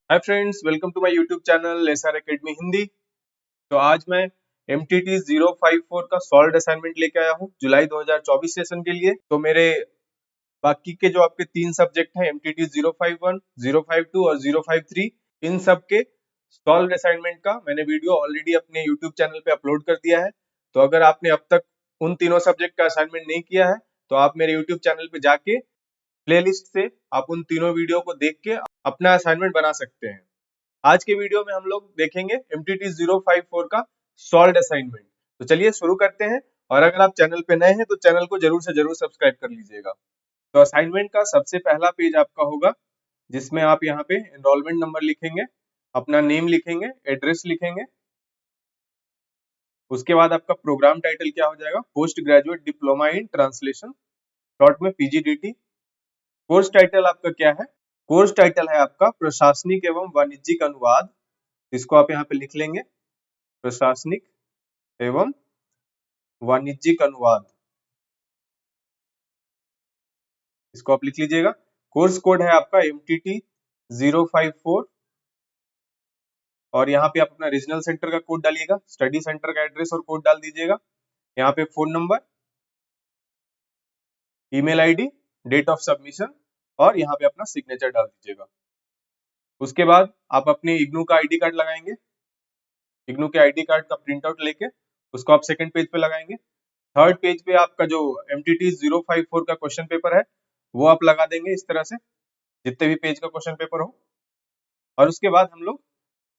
Hi friends, welcome to my YouTube channel S R academy Hindi. तो आज मैं MTT 054 का सॉल्व्ड असाइनमेंट लेके आया हूँ जुलाई 2024 सेशन के लिए। तो मेरे बाकी के जो आपके तीन सब्जेक्ट हैं MTT 051, 052 और 053, इन सब के सॉल्व्ड असाइनमेंट का मैंने वीडियो ऑलरेडी अपने यूट्यूब चैनल पे अपलोड कर दिया है। तो अगर आपने अब तक उन तीनों सब्जेक्ट का असाइनमेंट नहीं किया है तो आप मेरे यूट्यूब चैनल पे जाके प्लेलिस्ट से आप उन तीनों वीडियो को देख के अपना असाइनमेंट बना सकते हैं। आज के वीडियो में हम लोग देखेंगे MTT 054 का सॉल्व्ड असाइनमेंट। तो चलिए शुरू करते हैं। और अगर आप चैनल पे नए हैं तो चैनल को जरूर से जरूर सब्सक्राइब कर लीजिएगा। तो असाइनमेंट का सबसे पहला पेज आपका होगा जिसमें आप यहाँ पे एनरोलमेंट नंबर लिखेंगे, अपना नेम लिखेंगे, एड्रेस लिखेंगे। उसके बाद आपका प्रोग्राम टाइटल क्या हो जाएगा, post graduate diploma in translation, short में PGDT। कोर्स टाइटल आपका क्या है, कोर्स टाइटल है आपका प्रशासनिक एवं वाणिज्यिक अनुवाद। इसको आप यहाँ पे लिख लेंगे, प्रशासनिक एवं वाणिज्यिक अनुवाद, इसको आप लिख लीजिएगा। कोर्स कोड है आपका MTT 054 और यहाँ पे आप अपना रीजनल सेंटर का कोड डालिएगा, स्टडी सेंटर का एड्रेस और कोड डाल दीजिएगा। यहाँ पे phone number, email ID, date of submission और यहाँ पे अपना सिग्नेचर डाल दीजिएगा। उसके बाद आप अपने इग्नू का आईडी कार्ड लगाएंगे। इग्नू के आईडी कार्ड का प्रिंट आउट लेके उसको आप सेकंड पेज पे लगाएंगे। थर्ड पेज पे आपका जो MTT 054 का क्वेश्चन पेपर है वो आप लगा देंगे इस तरह से, जितने भी पेज का क्वेश्चन पेपर हो। और उसके बाद हम लोग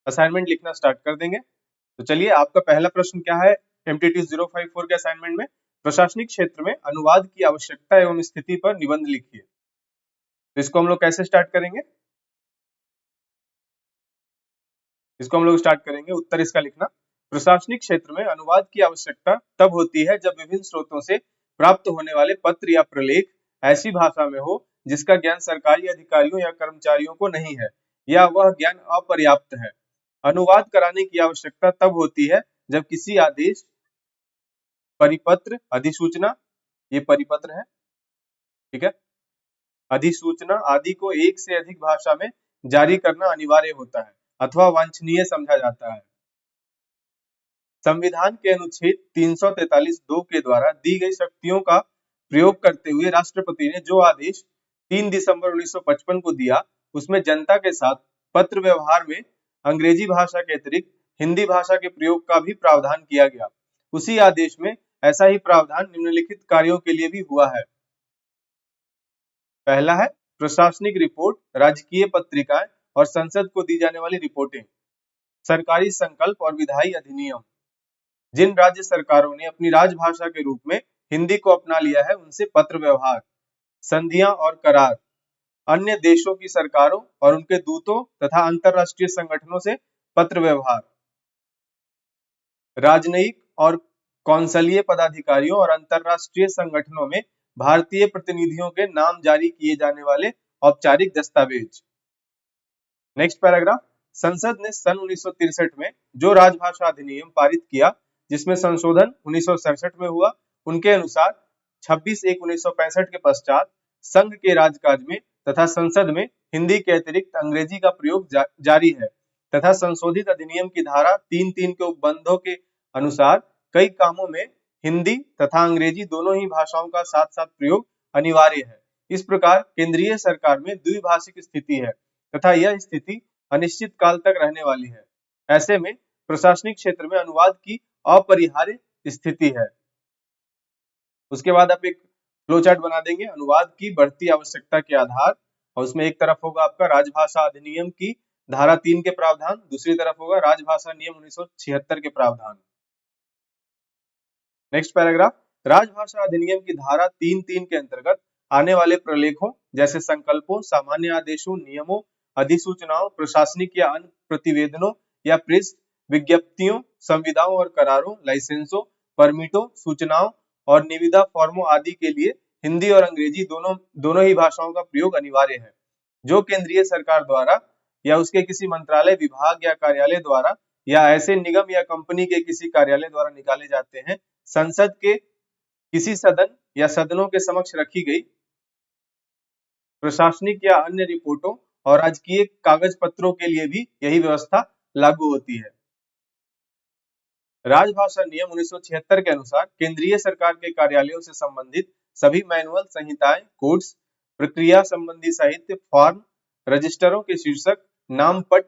असाइनमेंट लिखना स्टार्ट कर देंगे। तो चलिए, आपका पहला प्रश्न क्या है MTT 054 के असाइनमेंट में, प्रशासनिक क्षेत्र में अनुवाद की आवश्यकता एवं स्थिति पर निबंध लिखिए। तो इसको हम लोग कैसे स्टार्ट करेंगे, इसको हम लोग स्टार्ट करेंगे उत्तर इसका लिखना। प्रशासनिक क्षेत्र में अनुवाद की आवश्यकता तब होती है जब विभिन्न स्रोतों से प्राप्त होने वाले पत्र या प्रलेख ऐसी भाषा में हो जिसका ज्ञान सरकारी अधिकारियों या कर्मचारियों को नहीं है या वह ज्ञान अपर्याप्त है। अनुवाद कराने की आवश्यकता तब होती है जब किसी आदेश, परिपत्र, अधिसूचना, ये परिपत्र है, ठीक है, अधिसूचना आदि को एक से अधिक भाषा में जारी करना अनिवार्य होता है अथवा वांछनीय समझा जाता है। संविधान के अनुच्छेद 343(2) के द्वारा दी गई शक्तियों का प्रयोग करते हुए राष्ट्रपति ने जो आदेश 3 दिसंबर 1955 को दिया, उसमें जनता के साथ पत्र व्यवहार में अंग्रेजी भाषा के अतिरिक्त हिंदी भाषा के प्रयोग का भी प्रावधान किया गया। उसी आदेश में ऐसा ही प्रावधान निम्नलिखित कार्यों के लिए भी हुआ है। पहला है प्रशासनिक रिपोर्ट, राजकीय पत्रिकाएं और संसद को दी जाने वाली रिपोर्टें, सरकारी संकल्प और विधायी अधिनियम। जिन राज्य सरकारों ने अपनी राजभाषा के रूप में हिंदी को अपना लिया है उनसे पत्र व्यवहार, संधियां और करार, अन्य देशों की सरकारों और उनके दूतों तथा अंतरराष्ट्रीय संगठनों से पत्र व्यवहार, राजनयिक और कौंसलीय पदाधिकारियों और अंतरराष्ट्रीय संगठनों में भारतीय प्रतिनिधियों के नाम जारी किए जाने वाले औपचारिक दस्तावेज। नेक्स्ट पैराग्राफ, संसद ने सन 1963 में जो राजभाषा अधिनियम पारित किया जिसमें संशोधन 1967 में हुआ, उनके अनुसार 26/1/1965 के पश्चात संघ के राजकाज में तथा संसद में हिंदी के अतिरिक्त अंग्रेजी का प्रयोग जारी है तथा संशोधित अधिनियम की धारा 3(3) के उपबंधों के अनुसार कई कामों में हिंदी तथा अंग्रेजी दोनों ही भाषाओं का साथ साथ प्रयोग अनिवार्य है। इस प्रकार केंद्रीय सरकार में द्विभाषिक स्थिति है तथा यह स्थिति अनिश्चित काल तक रहने वाली है। ऐसे में प्रशासनिक क्षेत्र में अनुवाद की अपरिहार्य स्थिति है। उसके बाद आप एक फ्लो चार्ट बना देंगे अनुवाद की बढ़ती आवश्यकता के आधार, और उसमें एक तरफ होगा आपका राजभाषा अधिनियम की धारा 3 के प्रावधान, दूसरी तरफ होगा राजभाषा नियम 1976 के प्रावधान। नेक्स्ट पैराग्राफ, राजभाषा अधिनियम की धारा 3(3) के अंतर्गत आने वाले प्रलेखों जैसे संकल्पों, सामान्य आदेशों, नियमों, अधिसूचनाओं, प्रशासनिक या अन्य प्रतिवेदनों या प्रेस विज्ञप्तियों, संविदाओं और करारों, लाइसेंसों, परमिटों, सूचनाओं और निविदा फॉर्मों आदि के लिए हिंदी और अंग्रेजी दोनों ही भाषाओं का प्रयोग अनिवार्य है। जो केंद्रीय सरकार द्वारा या उसके किसी मंत्रालय, विभाग या कार्यालय द्वारा या ऐसे निगम या कंपनी के किसी कार्यालय द्वारा निकाले जाते हैं, संसद के किसी सदन या सदनों के समक्ष रखी गई प्रशासनिक या अन्य रिपोर्टों और राजकीय कागज पत्रों के लिए भी यही व्यवस्था लागू होती है। राजभाषा नियम 1976 के अनुसार केंद्रीय सरकार के कार्यालयों से संबंधित सभी मैनुअल, संहिताएं, कोड्स, प्रक्रिया संबंधी साहित्य, फॉर्म, रजिस्टरों के शीर्षक, नामपट,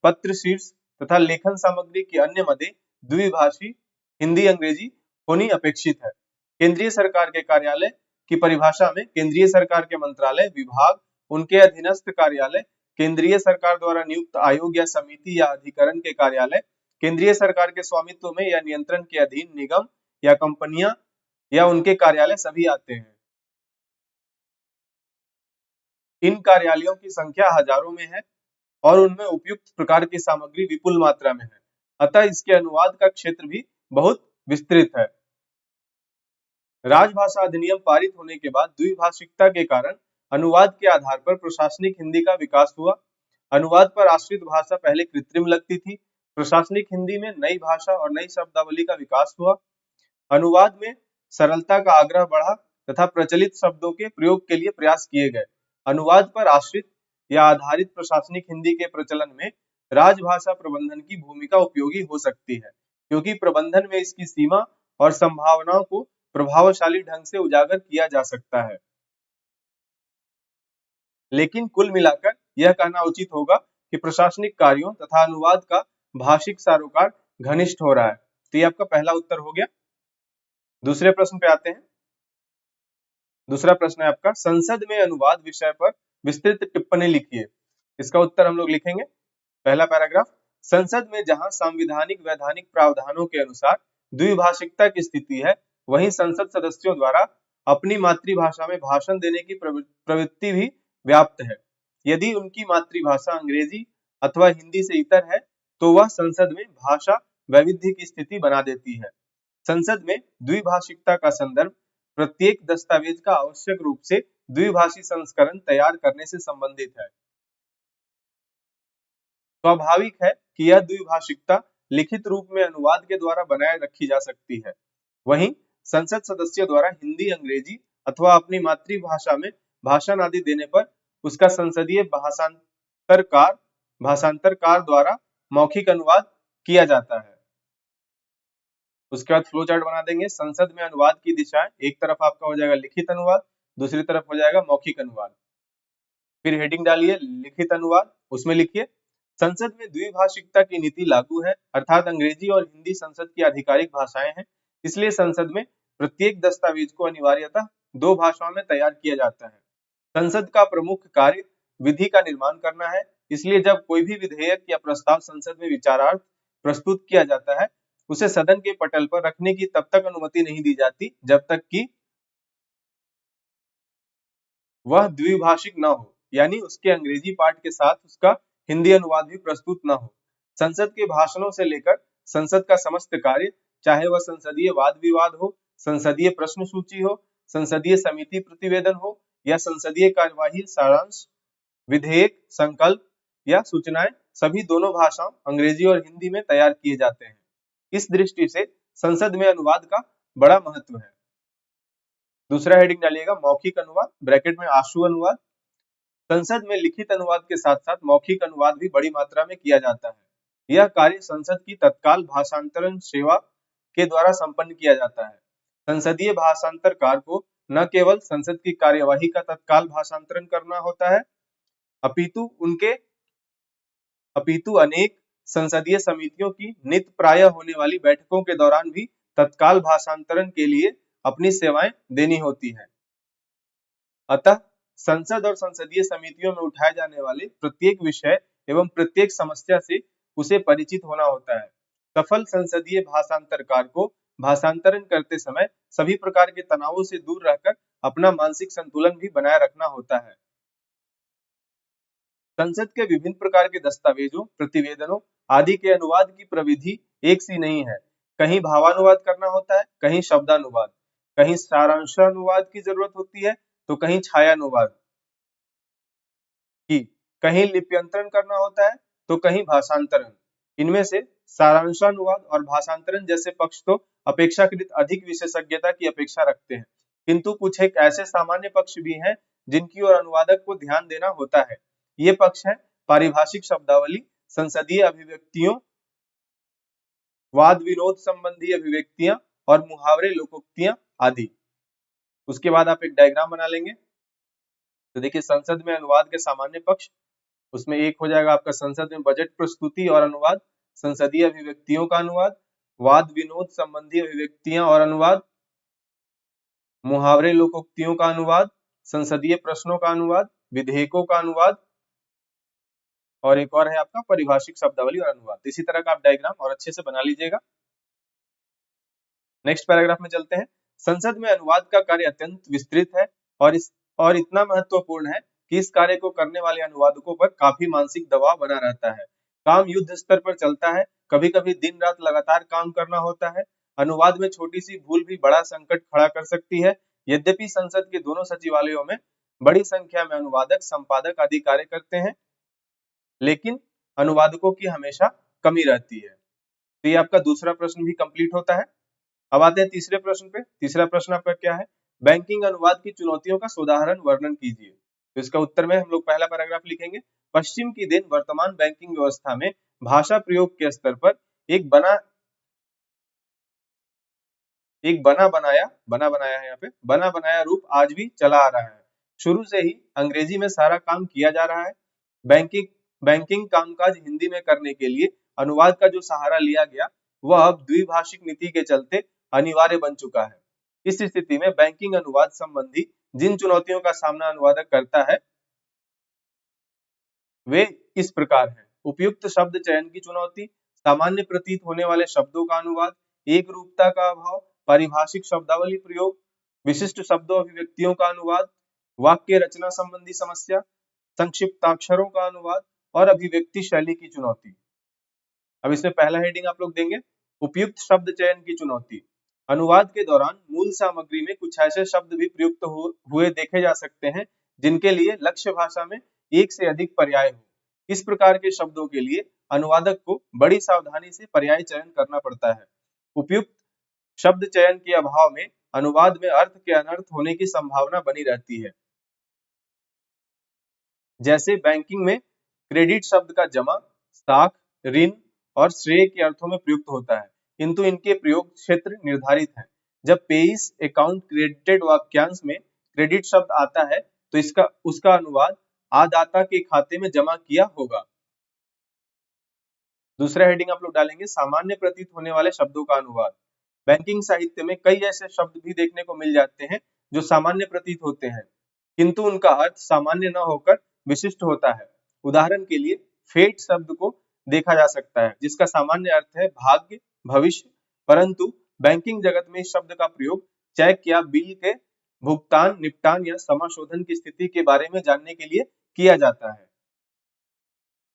पत्र शीर्ष तथा लेखन सामग्री की अन्य मदें द्विभाषी हिंदी अंग्रेजी होनी अपेक्षित है। केंद्रीय सरकार के कार्यालय की परिभाषा में केंद्रीय सरकार के मंत्रालय, विभाग, उनके अधीनस्थ कार्यालय, केंद्रीय सरकार द्वारा नियुक्त आयोग या समिति या अधिकरण के कार्यालय, केंद्रीय सरकार के स्वामित्व में या नियंत्रण के अधीन निगम या कंपनियां या उनके कार्यालय सभी आते हैं। इन कार्यालयों की संख्या हजारों में है और उनमें उपयुक्त प्रकार की सामग्री विपुल मात्रा में है, अतः इसके अनुवाद का क्षेत्र भी बहुत विस्तृत है। राजभाषा अधिनियम पारित होने के बाद द्विभाषिकता के कारण अनुवाद के आधार पर प्रशासनिक हिंदी का विकास हुआ। अनुवाद पर आश्रित भाषा पहले कृत्रिम लगती थी। प्रशासनिक हिंदी में नई भाषा और नई शब्दावली का विकास हुआ। अनुवाद में सरलता का आग्रह बढ़ा तथा प्रचलित शब्दों के प्रयोग के लिए प्रयास किए गए। अनुवाद पर आश्रित या आधारित प्रशासनिक हिंदी के प्रचलन में राजभाषा प्रबंधन की भूमिका उपयोगी हो सकती है, क्योंकि प्रबंधन में इसकी सीमा और संभावनाओं को प्रभावशाली ढंग से उजागर किया जा सकता है। लेकिन कुल मिलाकर यह कहना उचित होगा कि प्रशासनिक कार्यों तथा अनुवाद का भाषिक सरोकार घनिष्ठ हो रहा है। तो ये आपका पहला उत्तर हो गया। दूसरे प्रश्न पे आते हैं। दूसरा प्रश्न है आपका, संसद में अनुवाद विषय पर विस्तृत टिप्पणी लिखिए। इसका उत्तर हम लोग लिखेंगे। पहला पैराग्राफ, संसद में जहां संवैधानिक वैधानिक प्रावधानों के अनुसार द्विभाषिकता की स्थिति है, वहीं संसद सदस्यों द्वारा अपनी मातृभाषा में भाषण देने की प्रवृत्ति भी व्याप्त है। यदि उनकी मातृभाषा अंग्रेजी अथवा हिंदी से इतर है तो वह संसद में भाषा वैविध्य की स्थिति बना देती है। संसद में द्विभाषिकता का संदर्भ प्रत्येक दस्तावेज का आवश्यक रूप से द्विभाषी संस्करण तैयार करने से संबंधित है। स्वाभाविक है कि यह द्विभाषिकता लिखित रूप में अनुवाद के द्वारा बनाए रखी जा सकती है। वहीं संसद सदस्यों द्वारा हिंदी, अंग्रेजी अथवा अपनी मातृभाषा में भाषण आदि देने पर उसका संसदीय भाषांतरकार द्वारा मौखिक अनुवाद किया जाता है। उसके बाद फ्लो चार्ट बना देंगे। संसद में अनुवाद की दिशाएं, एक तरफ आपका हो जाएगा लिखित अनुवाद, दूसरी तरफ हो जाएगा मौखिक अनुवाद। फिर हेडिंग डालिए लिखित अनुवाद, उसमें लिखिए संसद में द्विभाषिकता की नीति लागू है, अर्थात अंग्रेजी और हिंदी संसद की आधिकारिक भाषाएं हैं, इसलिए संसद में प्रत्येक दस्तावेज को अनिवार्यतः दो भाषाओं में तैयार किया जाता है। संसद का प्रमुख कार्य विधि का निर्माण करना है, इसलिए जब कोई भी विधेयक या प्रस्ताव संसद में विचारार्थ प्रस्तुत किया जाता है, उसे सदन के पटल पर रखने की तब तक अनुमति नहीं दी जाती जब तक कि वह द्विभाषिक न हो, यानी उसके अंग्रेजी पाठ के साथ उसका हिंदी अनुवाद भी प्रस्तुत न हो। संसद के भाषणों से लेकर संसद का समस्त कार्य, चाहे वह संसदीय वाद विवाद हो, संसदीय प्रश्न सूची हो, संसदीय समिति प्रतिवेदन हो या संसदीय कार्यवाही सारांश, विधेयक, संकल्प या सूचनाएं, सभी दोनों भाषाओं अंग्रेजी और हिंदी में तैयार किए जाते हैं। इस दृष्टि से संसद में अनुवाद का बड़ा महत्व है। दूसरा हेडिंग डालिएगा मौखिक अनुवाद, ब्रैकेट में आशु अनुवाद। संसद में लिखित अनुवाद के साथ साथ मौखिक अनुवाद भी बड़ी मात्रा में किया जाता है। यह कार्य संसद की तत्काल भाषांतरण सेवा के द्वारा संपन्न किया जाता है। संसदीय भाषांतरकार को न केवल संसद की कार्यवाही का तत्काल भाषांतरण करना होता है, अपितु अनेक संसदीय समितियों की नित्य प्राय होने वाली बैठकों के दौरान भी तत्काल भाषांतरण के लिए अपनी सेवाएं देनी होती है। अतः संसद और संसदीय समितियों में उठाए जाने वाले प्रत्येक विषय एवं प्रत्येक समस्या से उसे परिचित होना होता है। सफल संसदीय भाषांतरकार को भाषांतरण करते समय सभी प्रकार के तनावों से दूर रहकर अपना मानसिक संतुलन भी बनाए रखना होता है। संसद के विभिन्न प्रकार के दस्तावेजों, प्रतिवेदनों आदि के अनुवाद की प्रविधि एक सी नहीं है। कहीं भावानुवाद करना होता है, कहीं शब्दानुवाद, कहीं सारांशानुवाद की जरूरत होती है तो कहीं छायानुवाद की, कहीं लिप्यंतरण करना होता है तो कहीं भाषांतरण। इनमें से सारांशानुवाद और भाषांतरण जैसे पक्ष तो अपेक्षाकृत अधिक विशेषज्ञता की अपेक्षा रखते हैं, किंतु कुछ एक ऐसे सामान्य पक्ष भी हैं जिनकी ओर अनुवादक को ध्यान देना होता है। ये पक्ष है पारिभाषिक शब्दावली, संसदीय अभिव्यक्तियों, वाद विनोद संबंधी अभिव्यक्तियां और मुहावरे, लोकोक्तियां आदि। उसके बाद आप एक डायग्राम बना लेंगे। तो देखिए संसद में अनुवाद के सामान्य पक्ष, उसमें एक हो जाएगा आपका संसद में बजट प्रस्तुति और अनुवाद, संसदीय अभिव्यक्तियों का अनुवाद, वाद विनोद संबंधी अभिव्यक्तियां और अनुवाद, मुहावरे लोकोक्तियों का अनुवाद, संसदीय प्रश्नों का अनुवाद, विधेयकों का अनुवाद, और एक और है आपका पारिभाषिक शब्दावली और अनुवाद। इसी तरह का आप डायग्राम और अच्छे से बना लीजिएगा। नेक्स्ट पैराग्राफ में चलते हैं। संसद में अनुवाद का कार्य अत्यंत विस्तृत है और इतना महत्वपूर्ण है कि इस कार्य को करने वाले अनुवादकों पर काफी मानसिक दबाव बना रहता है। काम युद्ध स्तर पर चलता है, कभी कभी दिन रात लगातार काम करना होता है। अनुवाद में छोटी सी भूल भी बड़ा संकट खड़ा कर सकती है। यद्यपि संसद के दोनों सचिवालयों में बड़ी संख्या में अनुवादक, संपादक आदि कार्य करते हैं, लेकिन अनुवादकों की हमेशा कमी रहती है। तो ये आपका दूसरा प्रश्न भी कंप्लीट होता है। अब आते हैं तीसरे प्रश्न पे। तीसरा प्रश्न आपका क्या है? बैंकिंग अनुवाद की चुनौतियों का सोदाहरण वर्णन कीजिए। तो इसका उत्तर में हम लोग पहला पैराग्राफ लिखेंगे। पश्चिम की देन वर्तमान बैंकिंग व्यवस्था में भाषा प्रयोग के स्तर पर एक बना बनाया रूप आज भी चला आ रहा है। शुरू से ही अंग्रेजी में सारा काम किया जा रहा है। बैंकिंग कामकाज हिंदी में करने के लिए अनुवाद का जो सहारा लिया गया वह अब द्विभाषिक नीति के चलते अनिवार्य बन चुका है। इस स्थिति में बैंकिंग अनुवाद संबंधी जिन चुनौतियों का सामना अनुवादक करता है वे इस प्रकार हैं। उपयुक्त शब्द चयन की चुनौती, सामान्य प्रतीत होने वाले शब्दों का अनुवाद, एक रूपता का अभाव, पारिभाषिक शब्दावली प्रयोग, विशिष्ट शब्दों अभिव्यक्तियों का अनुवाद, वाक्य रचना संबंधी समस्या, संक्षिप्ताक्षरों का अनुवाद और अभिव्यक्ति शैली की चुनौती। अब इसमें पहला हेडिंग आप लोग देंगे उपयुक्त शब्द चयन की चुनौती। अनुवाद के दौरान मूल सामग्री में कुछ ऐसे शब्द भी प्रयुक्त हुए देखे जा सकते हैं जिनके लिए लक्ष्य भाषा में एक से अधिक पर्याय हो। इस प्रकार के शब्दों के लिए अनुवादक को बड़ी सावधानी से पर्याय चयन करना पड़ता है। उपयुक्त शब्द चयन के अभाव में अनुवाद में अर्थ के अनर्थ होने की संभावना बनी रहती है। जैसे बैंकिंग में क्रेडिट शब्द का जमा साख, ऋण और श्रेय के अर्थों में प्रयुक्त होता है, किंतु इनके प्रयोग क्षेत्र निर्धारित हैं। जब पेइस अकाउंट क्रेडिटेड वाक्यांश में क्रेडिट शब्द आता है तो उसका अनुवाद आदाता के खाते में जमा किया होगा। दूसरा हेडिंग आप लोग डालेंगे सामान्य प्रतीत होने वाले शब्दों का अनुवाद। बैंकिंग साहित्य में कई ऐसे शब्द भी देखने को मिल जाते हैं जो सामान्य प्रतीत होते हैं, किंतु उनका अर्थ सामान्य न होकर विशिष्ट होता है। उदाहरण के लिए फेट शब्द को देखा जा सकता है जिसका सामान्य अर्थ है भाग्य, भविष्य, परंतु बैंकिंग जगत में इस शब्द का प्रयोग चेक या बिल के भुगतान, निपटान या समाशोधन की स्थिति के बारे में जानने के लिए किया जाता है।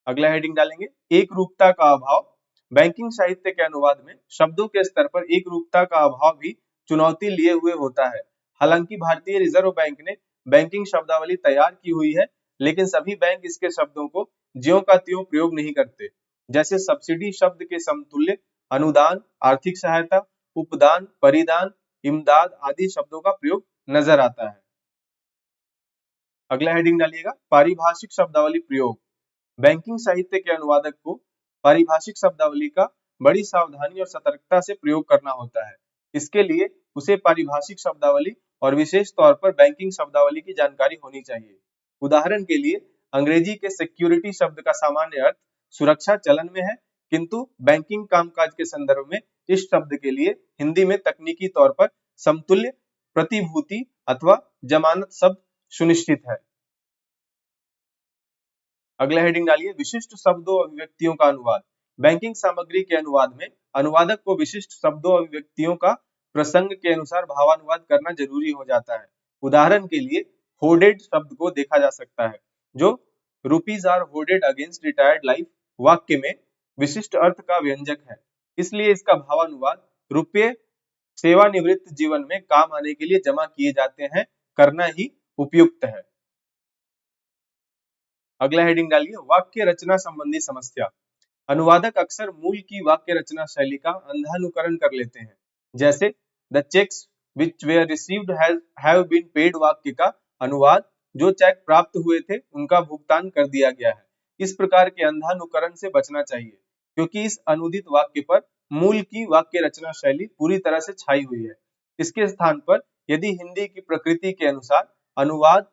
अगला हेडिंग डालेंगे एक रूपता का अभाव। बैंकिंग साहित्य के अनुवाद में शब्दों के स्तर पर एक रूपता का अभाव भी चुनौती लिए हुए होता है। हालांकि भारतीय रिजर्व बैंक ने बैंकिंग शब्दावली तैयार की हुई है, लेकिन सभी बैंक इसके शब्दों को ज्यों का त्यों प्रयोग नहीं करते। जैसे सब्सिडी शब्द के समतुल्य अनुदान, आर्थिक सहायता, उपदान, परिदान, इमदाद आदि शब्दों का प्रयोग नजर आता है। अगला हेडिंग डालिएगा पारिभाषिक शब्दावली प्रयोग। बैंकिंग साहित्य के अनुवादक को पारिभाषिक शब्दावली का बड़ी सावधानी और सतर्कता से प्रयोग करना होता है। इसके लिए उसे पारिभाषिक शब्दावली और विशेष तौर पर बैंकिंग शब्दावली की जानकारी होनी चाहिए। उदाहरण के लिए अंग्रेजी के सिक्योरिटी शब्द का सामान्य अर्थ सुरक्षा चलन में है, किंतु बैंकिंग कामकाज के संदर्भ में इस शब्द के लिए हिंदी में तकनीकी तौर पर समतुल्य, प्रतिभूति अथवा जमानत शब्द सुनिश्चित है। अगला हेडिंग डालिए विशिष्ट शब्दों और अभिव्यक्तियों का अनुवाद। बैंकिंग सामग्री के अनुवाद में अनुवादक को विशिष्ट शब्दों और अभिव्यक्तियों का प्रसंग के अनुसार भावानुवाद करना जरूरी हो जाता है। उदाहरण के लिए होर्डेड शब्द को देखा जा सकता है जो rupees are hoarded against retired life वाक्य में विशिष्ट अर्थ का व्यंजक है, इसलिए इसका भावानुवाद रुपये सेवानिवृत्त जीवन में काम आने के लिए जमा किए जाते हैं करना ही उपयुक्त है। अगला हेडिंग डालिए वाक्य रचना संबंधी समस्या। अनुवादक अक्सर मूल की वाक्य रचना शैली का अंधानुकरण कर लेते हैं। जैसे the checks which were received have been paid वाक्य का अनुवाद जो चेक प्राप्त हुए थे उनका भुगतान कर दिया गया है। इस प्रकार के अंधानुकरण से बचना चाहिए, क्योंकि इस अनुदित वाक्य पर मूल की वाक्य रचना शैली पूरी तरह से छाई हुई है। इसके स्थान पर यदि हिंदी की प्रकृति के अनुसार अनुवाद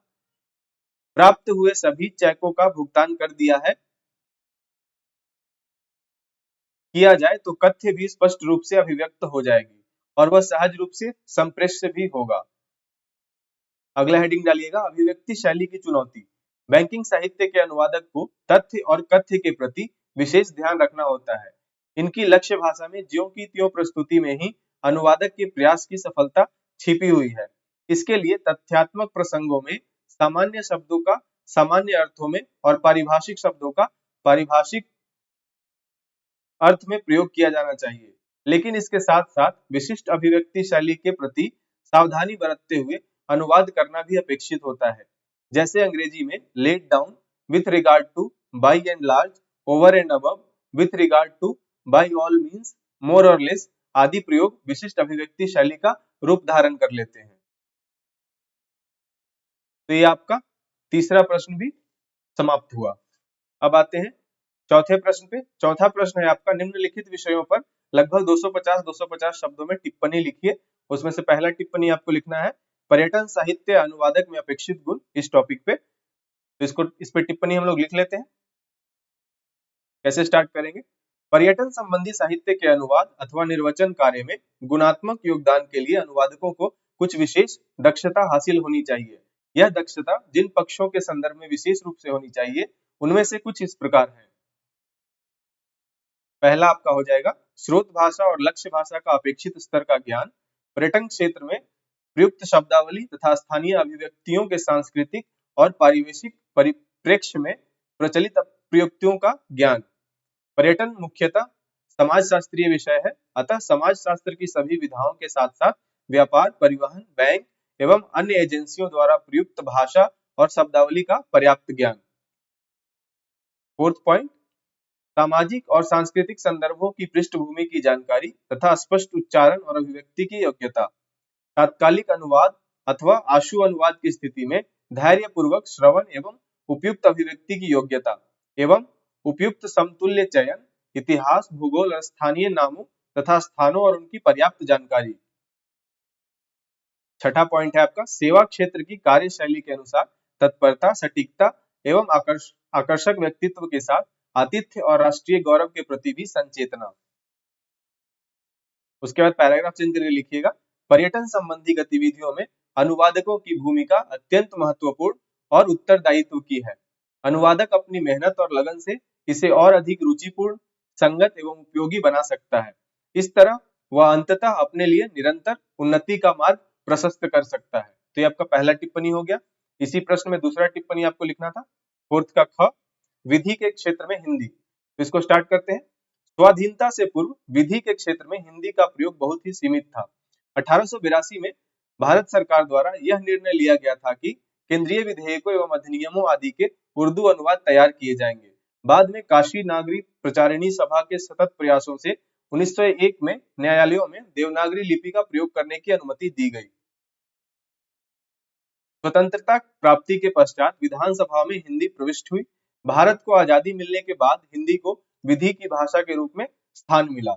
प्राप्त हुए सभी चेकों का भुगतान कर किया जाए तो कथ्य भी स्पष्ट रूप से अभिव्यक्त हो जाएगी और वह सहज रूप से संप्रेष्य भी होगा। अगला हेडिंग डालिएगा, अभिव्यक्ति शैली की चुनौती। बैंकिंग साहित्य के अनुवादक को तथ्य और कथ्य के प्रति विशेष ध्यान रखना होता है। इनकी लक्ष्य भाषा में ज्यों की त्यों प्रस्तुति में ही अनुवादक के प्रयास की सफलता छिपी हुई है। इसके लिए तथ्यात्मक प्रसंगों में सामान्य शब्दों का सामान्य अर्थों में और पारिभाषिक शब्दों का पारिभाषिक अर्थ में प्रयोग किया जाना चाहिए, लेकिन इसके साथ साथ विशिष्ट अभिव्यक्ति शैली के प्रति सावधानी बरतते हुए अनुवाद करना भी अपेक्षित होता है। जैसे अंग्रेजी में let down with regard to, by and large, over and above, with regard to, by all means, more or less आदि प्रयोग विशिष्ट अभिव्यक्ति शैली का रूप धारण कर लेते हैं। तो ये आपका तीसरा प्रश्न भी समाप्त हुआ। अब आते हैं चौथे प्रश्न पे। चौथा प्रश्न है आपका, निम्नलिखित विषयों पर लगभग 250 शब्दों में टिप्पणी लिखिए। उसमें से पहला टिप्पणी आपको लिखना है पर्यटन साहित्य अनुवादक में अपेक्षित गुण, इस टॉपिक पे। तो इस पे टिप्पणी हम लोग लिख लेते हैं। कैसे स्टार्ट करेंगे? पर्यटन संबंधी साहित्य के अनुवाद अथवा निर्वचन कार्य में गुणात्मक योगदान के लिए अनुवादकों को कुछ विशेष दक्षता हासिल होनी चाहिए। यह दक्षता जिन पक्षों के संदर्भ में विशेष रूप से होनी चाहिए उनमें से कुछ इस प्रकार है। पहला आपका हो जाएगा स्रोत भाषा और लक्ष्य भाषा का अपेक्षित स्तर का ज्ञान, पर्यटन क्षेत्र में प्रयुक्त शब्दावली तथा स्थानीय अभिव्यक्तियों के सांस्कृतिक और पारिवेशिक परिप्रेक्ष्य में प्रचलित प्रयुक्तियों का ज्ञान। पर्यटन मुख्यतः समाजशास्त्रीय विषय है, अतः समाजशास्त्र की सभी विधाओं के साथ साथ व्यापार, परिवहन, बैंक एवं अन्य एजेंसियों द्वारा प्रयुक्त भाषा और शब्दावली का पर्याप्त ज्ञान। फोर्थ पॉइंट, सामाजिक और सांस्कृतिक संदर्भों की पृष्ठभूमि की जानकारी तथा स्पष्ट उच्चारण और अभिव्यक्ति की योग्यता। तात्कालिक अनुवाद अथवा आशु अनुवाद की स्थिति में धैर्य पूर्वक श्रवण एवं उपयुक्त अभिव्यक्ति की योग्यता एवं उपयुक्त समतुल्य चयन, इतिहास, भूगोल और स्थानीय नामों तथा स्थानों और उनकी पर्याप्त जानकारी। छठा पॉइंट है आपका सेवा क्षेत्र की कार्यशैली के अनुसार तत्परता, सटीकता एवं आकर्षक व्यक्तित्व के साथ आतिथ्य और राष्ट्रीय गौरव के प्रति भी संचेतना। उसके बाद पैराग्राफ चेंज करके लिखिएगा, पर्यटन संबंधी गतिविधियों में अनुवादकों की भूमिका अत्यंत महत्वपूर्ण और उत्तरदायित्व की है। अनुवादक अपनी मेहनत और लगन से इसे और अधिक रुचिपूर्ण, संगत एवं उपयोगी बना सकता है। इस तरह वह अंततः अपने लिए निरंतर उन्नति का मार्ग प्रशस्त कर सकता है। तो ये आपका पहला टिप्पणी हो गया। इसी प्रश्न में दूसरा टिप्पणी आपको लिखना था, फोर्थ का ख, विधि के क्षेत्र में हिंदी। तो इसको स्टार्ट करते हैं। स्वाधीनता से पूर्व विधि के क्षेत्र में हिंदी का प्रयोग बहुत ही सीमित था। 1882 में भारत सरकार द्वारा यह निर्णय लिया गया था कि केंद्रीय विधेयकों एवं अधिनियमों आदि के उर्दू अनुवाद तैयार किए जाएंगे। बाद में काशी नागरी प्रचारिणी सभा के सतत प्रयासों से 1901 में न्यायालयों में देवनागरी लिपि का प्रयोग करने की अनुमति दी गई। स्वतंत्रता प्राप्ति के पश्चात विधानसभा में हिंदी प्रविष्ट हुई। भारत को आजादी मिलने के बाद हिंदी को विधि की भाषा के रूप में स्थान मिला।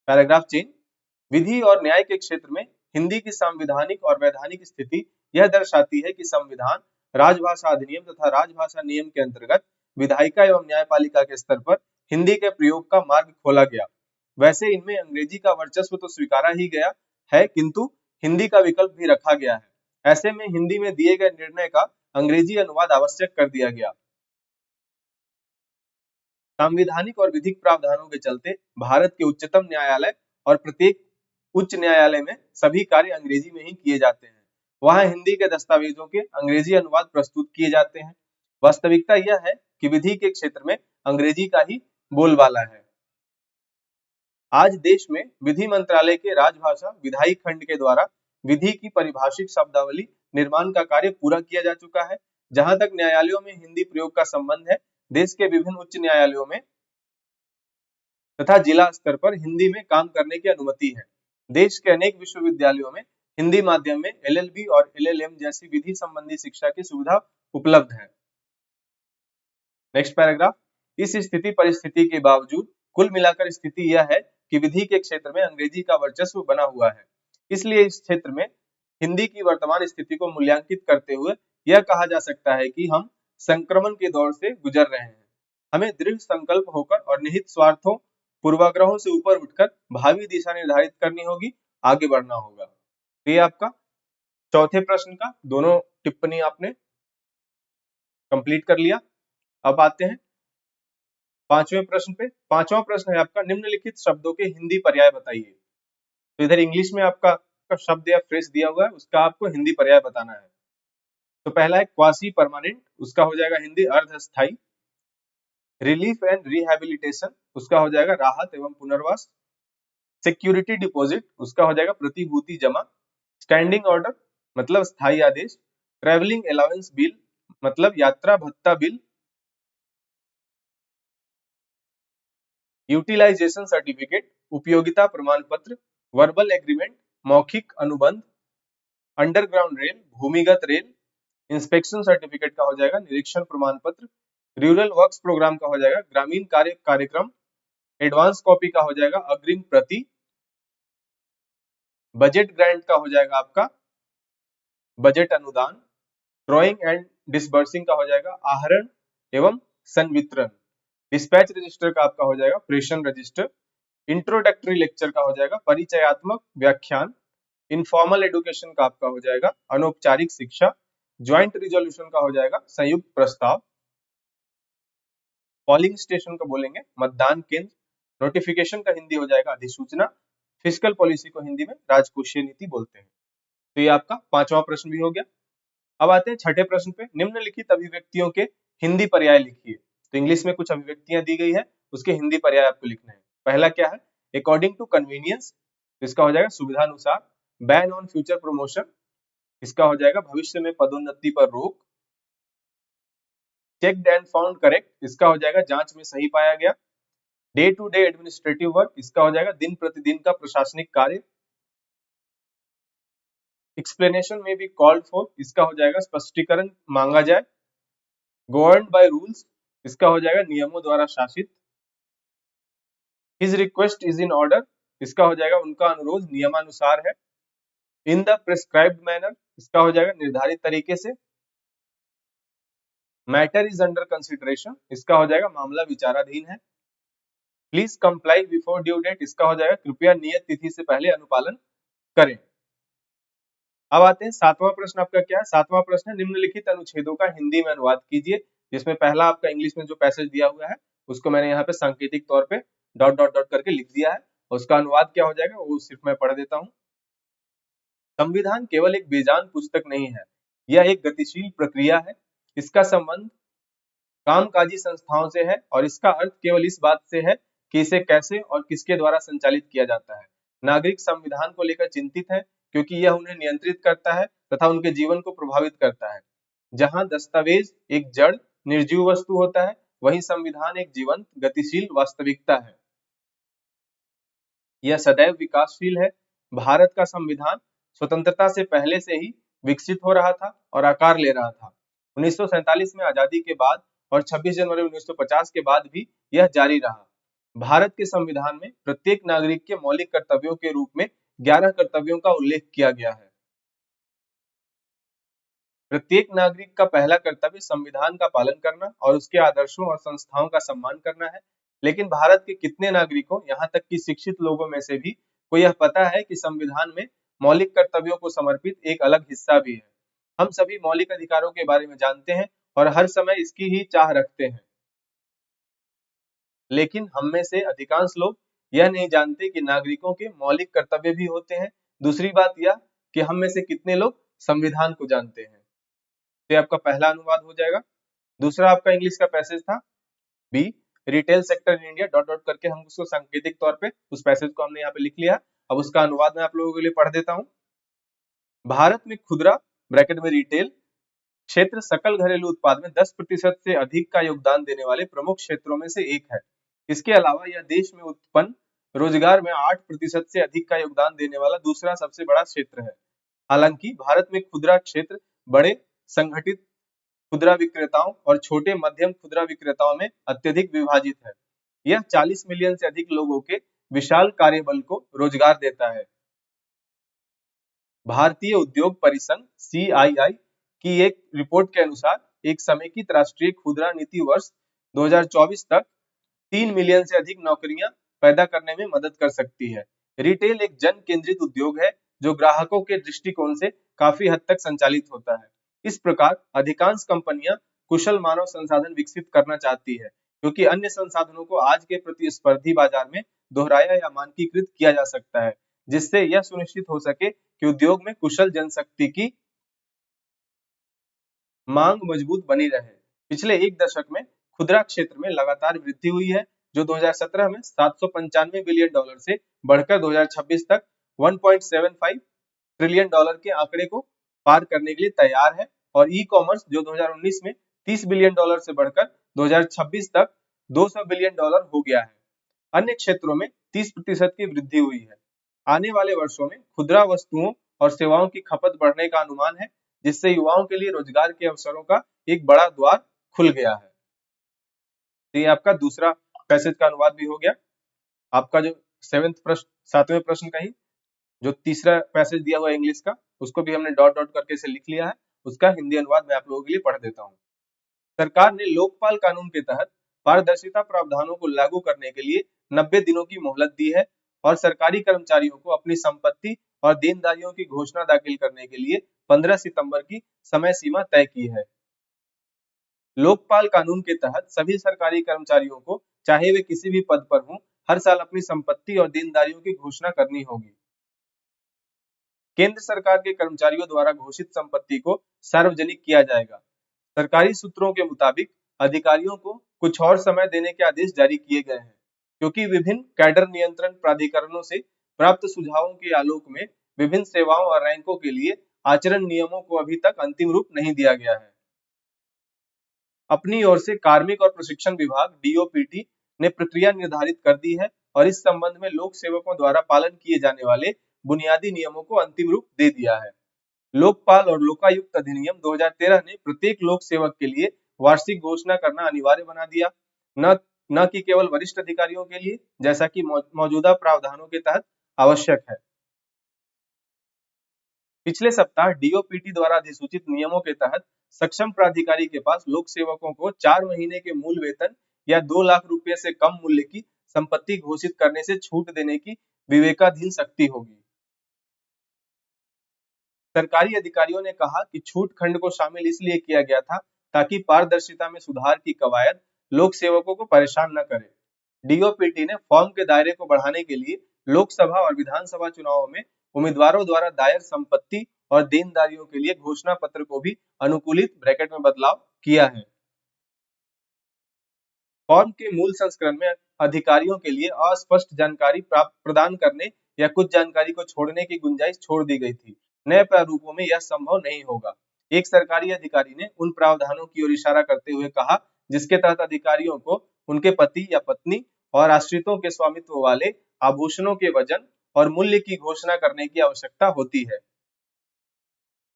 पैराग्राफ चेंज, विधि और न्याय के क्षेत्र में हिंदी की संवैधानिक और वैधानिक स्थिति यह दर्शाती है कि संविधान, राजभाषा अधिनियम तथा राजभाषा नियम के अंतर्गत विधायिका एवं न्यायपालिका के स्तर पर हिंदी के प्रयोग का मार्ग खोला गया। वैसे इनमें अंग्रेजी का वर्चस्व तो स्वीकारा ही गया है, किंतु हिंदी का विकल्प भी रखा गया है। ऐसे में हिंदी में दिए गए निर्णय का अंग्रेजी अनुवाद आवश्यक कर दिया गया। संवैधानिक और विधिक प्रावधानों के चलते भारत के उच्चतम न्यायालय और प्रत्येक उच्च न्यायालय में सभी कार्य अंग्रेजी में ही किए जाते हैं। वहां हिंदी के दस्तावेजों के अंग्रेजी अनुवाद प्रस्तुत किए जाते हैं। वास्तविकता यह है कि विधि के क्षेत्र में अंग्रेजी का ही बोलबाला है। आज देश में विधि मंत्रालय के राजभाषा विधायी खंड के द्वारा विधि की परिभाषिक शब्दावली निर्माण का कार्य पूरा किया जा चुका है। जहां तक न्यायालयों में हिंदी प्रयोग का संबंध है, देश के विभिन्न उच्च न्यायालयों में तथा जिला स्तर पर हिंदी में काम करने की अनुमति है। देश के अनेक विश्वविद्यालयों में हिंदी माध्यम में LLB और LLM जैसी विधि संबंधी शिक्षा की सुविधा उपलब्ध है। नेक्स्ट पैराग्राफ, इस स्थिति परिस्थिति के बावजूद कुल मिलाकर स्थिति यह है कि विधि के क्षेत्र में अंग्रेजी का वर्चस्व बना हुआ है। इसलिए इस क्षेत्र में हिंदी की वर्तमान स्थिति को मूल्यांकित करते हुए यह कहा जा सकता है कि हम संक्रमण के दौर से गुजर रहे हैं। हमें दृढ़ संकल्प होकर और निहित स्वार्थों पूर्वाग्रहों से ऊपर उठकर भावी दिशा निर्धारित करनी होगी, आगे बढ़ना होगा। ये आपका चौथे प्रश्न का दोनों टिप्पणी आपने कंप्लीट कर लिया। अब आते हैं पांचवें प्रश्न पे। पांचवा प्रश्न है आपका, निम्नलिखित शब्दों के हिंदी पर्याय बताइए। तो इधर इंग्लिश में आपका शब्द या फ्रेज दिया हुआ है, उसका आपको हिंदी पर्याय बताना है। तो पहला है क्वासी परमानेंट, उसका हो जाएगा हिंदी अर्धस्थाई। रिलीफ एंड रिहैबिलिटेशन, उसका हो जाएगा राहत एवं पुनर्वास। सिक्योरिटी डिपॉजिट, उसका हो जाएगा प्रतिभूति जमा। स्टैंडिंग ऑर्डर मतलब स्थायी आदेश। ट्रेवलिंग अलाउंस बिल मतलब यात्रा भत्ता बिल। यूटिलाइजेशन सर्टिफिकेट उपयोगिता प्रमाण पत्र। वर्बल एग्रीमेंट मौखिक अनुबंध। अंडरग्राउंड रेल भूमिगत रेल। इंस्पेक्शन सर्टिफिकेट का हो जाएगा निरीक्षण प्रमाण पत्र। रूरल वर्क्स प्रोग्राम का हो जाएगा ग्रामीण कार्य कार्यक्रम। एडवांस कॉपी का हो जाएगा अग्रिम प्रति। बजट ग्रांट का हो जाएगा आपका बजट अनुदान। ड्रॉइंग एंड डिसबर्सिंग का हो जाएगा आहरण एवं संवितरण। डिस्पैच रजिस्टर का आपका हो जाएगा प्रेषण रजिस्टर। इंट्रोडक्टरी लेक्चर का हो जाएगा परिचयात्मक व्याख्यान। इनफॉर्मल एडुकेशन का आपका हो जाएगा अनौपचारिक शिक्षा। ज्वाइंट रिजोल्यूशन का हो जाएगा संयुक्त प्रस्ताव। पोलिंग स्टेशन का बोलेंगे मतदान केंद्र। नोटिफिकेशन का हिंदी हो जाएगा अधिसूचना। फिस्कल पॉलिसी को हिंदी में राजकोषीय नीति बोलते हैं। तो ये आपका पांचवा प्रश्न भी हो गया। अब आते हैं छठे प्रश्न पे, निम्नलिखित अभिव्यक्तियों के हिंदी पर्याय लिखिए। तो इंग्लिश में कुछ अभिव्यक्तियां दी गई है, उसके हिंदी पर्याय आपको लिखना है। पहला क्या है, अकॉर्डिंग टू कन्वीनियंस, इसका हो जाएगा सुविधा अनुसार। बैन ऑन फ्यूचर प्रमोशन, इसका हो जाएगा भविष्य में पदोन्नति पर रोक। चेक्ड एंड फाउंड करेक्ट, इसका हो जाएगा जांच में सही पाया गया। Day to day administrative work, इसका हो जाएगा दिन प्रतिदिन का प्रशासनिक कार्य। एक्सप्लेनेशन में भी कॉल्ड फॉर, इसका हो जाएगा स्पष्टीकरण मांगा जाए। गवर्न्ड बाय रूल्स, इसका हो जाएगा नियमों द्वारा शासित। His request is in order, इसका हो जाएगा उनका अनुरोध नियमानुसार है। इन द प्रिस्क्राइब्ड मैनर, इसका हो जाएगा निर्धारित तरीके से। मैटर इज अंडर कंसिडरेशन, इसका हो जाएगा मामला विचाराधीन है। Please comply before due date, इसका हो जाएगा कृपया नियत तिथि से पहले अनुपालन करें। अब आते हैं सातवां प्रश्न आपका क्या है। सातवां प्रश्न है, निम्नलिखित अनुच्छेदों का हिंदी में अनुवाद कीजिए। जिसमें पहला आपका इंग्लिश में जो पैसेज दिया हुआ है उसको मैंने यहाँ पे सांकेतिक तौर पे डॉट डॉट डॉट करके लिख दिया है। उसका अनुवाद क्या हो जाएगा वो सिर्फ मैं पढ़ देता हूँ। संविधान केवल एक बेजान पुस्तक नहीं है, यह एक गतिशील प्रक्रिया है। इसका संबंध कामकाजी संस्थाओं से है और इसका अर्थ केवल इस बात से है कि इसे कैसे और किसके द्वारा संचालित किया जाता है। नागरिक संविधान को लेकर चिंतित है क्योंकि यह उन्हें नियंत्रित करता है तथा उनके जीवन को प्रभावित करता है। जहां दस्तावेज एक जड़ निर्जीव वस्तु होता है, वहीं संविधान एक जीवंत गतिशील वास्तविकता है। यह सदैव विकासशील है। भारत का संविधान स्वतंत्रता से पहले से ही विकसित हो रहा था और आकार ले रहा था। 1947 में आजादी के बाद और 26 जनवरी 1950 के बाद भी यह जारी रहा। भारत के संविधान में प्रत्येक नागरिक के मौलिक कर्तव्यों के रूप में 11 कर्तव्यों का उल्लेख किया गया है। प्रत्येक नागरिक का पहला कर्तव्य संविधान का पालन करना और उसके आदर्शों और संस्थाओं का सम्मान करना है। लेकिन भारत के कितने नागरिकों, यहाँ तक कि शिक्षित लोगों में से भी, को यह पता है कि संविधान में मौलिक कर्तव्यों को समर्पित एक अलग हिस्सा भी है। हम सभी मौलिक अधिकारों के बारे में जानते हैं और हर समय इसकी ही चाह रखते हैं, लेकिन हम में से अधिकांश लोग यह नहीं जानते कि नागरिकों के मौलिक कर्तव्य भी होते हैं। दूसरी बात यह कि हम में से कितने लोग संविधान को जानते हैं। तो आपका पहला अनुवाद हो जाएगा। दूसरा आपका इंग्लिश का पैसेज था B, retail sector in India dot dot करके हम उसको सांकेतिक तौर पे उस पैसेज को हमने यहाँ पे लिख लिया। अब उसका अनुवाद मैं आप लोगों के लिए पढ़ देता हूँ। भारत में खुदरा ब्रैकेट में रिटेल क्षेत्र सकल घरेलू उत्पाद में 10% से अधिक का योगदान देने वाले प्रमुख क्षेत्रों में से एक है। इसके अलावा यह देश में उत्पन्न रोजगार में 8% से अधिक का योगदान देने वाला दूसरा सबसे बड़ा क्षेत्र है। हालांकि भारत में खुदरा क्षेत्र बड़े संगठित खुदरा विक्रेताओं और छोटे मध्यम खुदरा विक्रेताओं में अत्यधिक विभाजित है। यह 40 मिलियन से अधिक लोगों के विशाल कार्यबल को रोजगार देता है। भारतीय उद्योग परिसंघ CII की एक रिपोर्ट के अनुसार एक समेकित राष्ट्रीय खुदरा नीति वर्ष 2024 तक 3 मिलियन से अधिक नौकरियां पैदा करने में मदद कर सकती है। रिटेल एक जन केंद्रित उद्योग है जो ग्राहकों के दृष्टिकोण से काफी हद तक संचालित होता है। इस प्रकार अधिकांश कंपनियां कुशल मानव संसाधन विकसित करना चाहती है, क्योंकि अन्य संसाधनों को आज के प्रतिस्पर्धी बाजार में दोहराया या मानकीकृत किया जा सकता है, जिससे यह सुनिश्चित हो सके कि उद्योग में कुशल जनशक्ति की मांग मजबूत बनी रहे। पिछले एक दशक में खुदरा क्षेत्र में लगातार वृद्धि हुई है, जो 2017 में $795 बिलियन से बढ़कर 2026 तक $1.75 ट्रिलियन के आंकड़े को पार करने के लिए तैयार है, और ई कॉमर्स जो 2019 में $30 बिलियन से बढ़कर 2026 तक $200 बिलियन हो गया है। अन्य क्षेत्रों में 30% की वृद्धि हुई है। आने वाले वर्षों में खुदरा वस्तुओं और सेवाओं की खपत बढ़ने का अनुमान है, जिससे युवाओं के लिए रोजगार के अवसरों का एक बड़ा द्वार खुल गया है। तो ये आपका दूसरा पैसेज का अनुवाद भी हो गया। आपका जो सातवें प्रश्न का ही जो तीसरा पैसेज दिया हुआ है इंग्लिश का, उसको भी हमने डॉट डॉट करके इसे लिख लिया है। उसका हिंदी अनुवाद मैं आप लोगों के लिए पढ़ देता हूँ। सरकार ने लोकपाल कानून के तहत पारदर्शिता प्रावधानों को लागू करने के लिए 90 दिनों की मोहलत दी है, और सरकारी कर्मचारियों को अपनी संपत्ति और देनदारियों की घोषणा दाखिल करने के लिए 15 सितंबर की समय सीमा तय की है। लोकपाल कानून के तहत सभी सरकारी कर्मचारियों को, चाहे वे किसी भी पद पर हों, हर साल अपनी संपत्ति और देनदारियों की घोषणा करनी होगी। केंद्र सरकार के कर्मचारियों द्वारा घोषित संपत्ति को सार्वजनिक किया जाएगा। सरकारी सूत्रों के मुताबिक अधिकारियों को कुछ और समय देने के आदेश जारी किए गए हैं, क्योंकि विभिन्न कैडर नियंत्रण प्राधिकरणों से प्राप्त सुझावों के आलोक में विभिन्न सेवाओं और रैंकों के लिए आचरण नियमों को अभी तक अंतिम रूप नहीं दिया गया है। अपनी ओर से कार्मिक और प्रशिक्षण विभाग DOPT ने प्रक्रिया निर्धारित कर दी है, और इस संबंध में लोक सेवकों द्वारा पालन किए जाने वाले बुनियादी नियमों को अंतिम रूप दे दिया है। लोकपाल और लोकायुक्त अधिनियम 2013 ने प्रत्येक लोक सेवक के लिए वार्षिक घोषणा करना अनिवार्य बना दिया, न कि केवल वरिष्ठ अधिकारियों के लिए, जैसा कि मौजूदा प्रावधानों के तहत आवश्यक है। पिछले सप्ताह DOPT द्वारा अधिसूचित नियमों के तहत सक्षम प्राधिकारी के पास लोक सेवकों को 4 महीने के मूल वेतन या 2 लाख रुपए से कम मूल्य की संपत्ति घोषित करने से छूट देने की विवेकाधीन शक्ति होगी। सरकारी अधिकारियों ने कहा कि छूट खंड को शामिल इसलिए किया गया था ताकि पारदर्शिता में सुधार की कवायद लोक सेवकों को परेशान न करे। DOPT ने फॉर्म के दायरे को बढ़ाने के लिए लोकसभा और विधानसभा चुनावों में उम्मीदवारों द्वारा दायर संपत्ति और देनदारियों के लिए घोषणा पत्र को भी अनुकूलित ब्रैकेट में बदलाव किया है। फॉर्म के मूल संस्करण में अधिकारियों के लिए अस्पष्ट जानकारी प्रदान करने या कुछ जानकारी को छोड़ने की गुंजाइश छोड़ दी गई थी। नए प्रारूपों में यह संभव नहीं होगा। एक सरकारी अधिकारी ने उन प्रावधानों की ओर इशारा करते हुए कहा, जिसके तहत अधिकारियों को उनके पति या पत्नी और आश्रितों के स्वामित्व वाले आभूषणों के वजन और मूल्य की घोषणा करने की आवश्यकता होती है।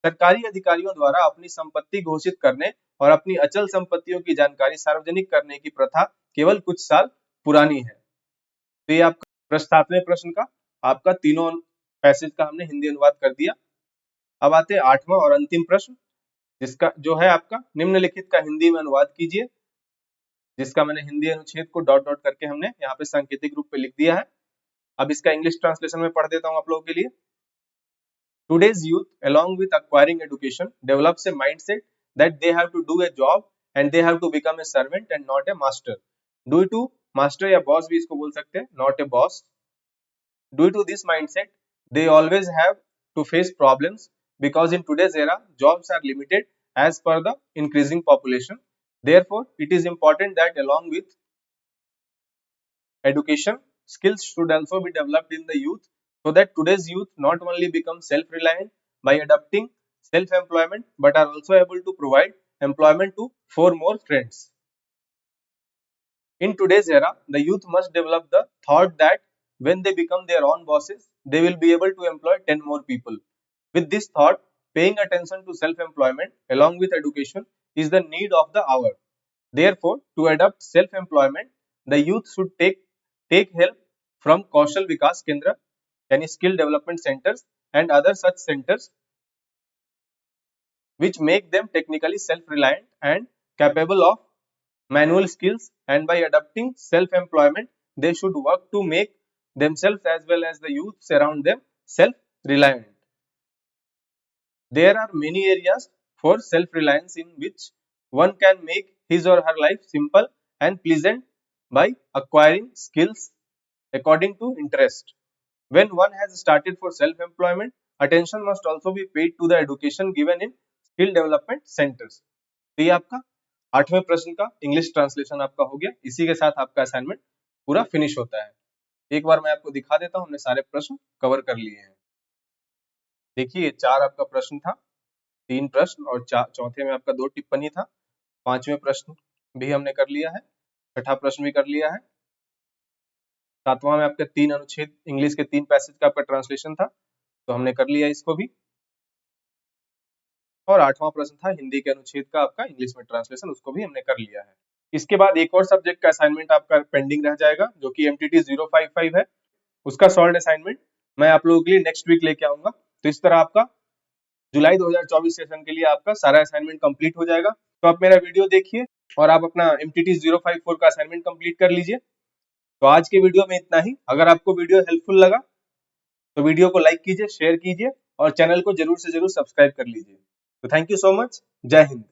सरकारी अधिकारियों द्वारा अपनी संपत्ति घोषित करने और अपनी अचल संपत्तियों की जानकारी सार्वजनिक करने की प्रथा केवल कुछ साल पुरानी है। तो ये आपका 7वें प्रश्न का आपका तीनों पैसेज का हमने हिंदी अनुवाद कर दिया। अब आते हैं 8वां और अंतिम प्रश्न, जिसका जो है आपका निम्नलिखित का हिंदी में अनुवाद कीजिए, जिसका मैंने हिंदी अनुच्छेद को डॉट डॉट करके हमने यहाँ पे सांकेतिक रूप पे लिख दिया है। अब इसका इंग्लिश ट्रांसलेशन में पढ़ देता हूँ आप लोगों के लिए। Today's youth, along with acquiring education, develops a mindset that they have to do a job and they have to become a servant and not a master. Due to master या boss भी इसको बोल सकते हैं, not a boss. Due to this mindset, they always have to face problems because in today's era, jobs are limited as per the increasing population. Therefore, it is important that along with education, skills should also be developed in the youth so that today's youth not only become self-reliant by adopting self-employment but are also able to provide employment to 4 more friends. In today's era, the youth must develop the thought that when they become their own bosses, they will be able to employ 10 more people. With this thought, paying attention to self-employment along with education is the need of the hour. Therefore, to adopt self-employment, the youth should take help from Kaushal Vikas Kendra, yani skill development centers, and other such centers which make them technically self-reliant and capable of manual skills. And by adopting self-employment, they should work to make themselves as well as the youths around them self-reliant. There are many areas for self-reliance in which one can make his or her life simple and pleasant by acquiring skills according to interest. When one has started for self-employment, attention must also be paid to the education given in skill development centers. तो ये आपका 8वें प्रश्न का English translation आपका हो गया। इसी के साथ आपका असाइनमेंट पूरा फिनिश होता है। एक बार मैं आपको दिखा देता हूँ, हमने सारे प्रश्न कवर कर लिए हैं। देखिए 4 आपका प्रश्न था, 3 प्रश्न और चौथे में आपका 2 टिप्पणी था। 5वें प्रश्न भी हमने कर लिया है, 6ठा प्रश्न भी कर लिया है। 7वां में आपका 3 अनुच्छेद इंग्लिश के 3 पैसेज का आपका ट्रांसलेशन था, तो हमने कर लिया इसको भी। और 8वां प्रश्न था हिंदी के अनुच्छेद का आपका इंग्लिश में ट्रांसलेशन, उसको भी हमने कर लिया है। इसके बाद एक और सब्जेक्ट का असाइनमेंट आपका पेंडिंग रह जाएगा, जो कि MTT 055 है। उसका सॉल्व असाइनमेंट मैं आप लोगों के लिए नेक्स्ट वीक लेके आऊंगा। तो इस तरह आपका जुलाई 2024 सेशन के लिए आपका सारा असाइनमेंट कंप्लीट हो जाएगा। तो आप मेरा वीडियो देखिए और आप अपना MTT 054 का असाइनमेंट कंप्लीट कर लीजिए। तो आज के वीडियो में इतना ही। अगर आपको वीडियो हेल्पफुल लगा तो वीडियो को लाइक कीजिए, शेयर कीजिए और चैनल को जरूर से जरूर सब्सक्राइब कर लीजिए। तो थैंक यू सो मच। जय हिंद।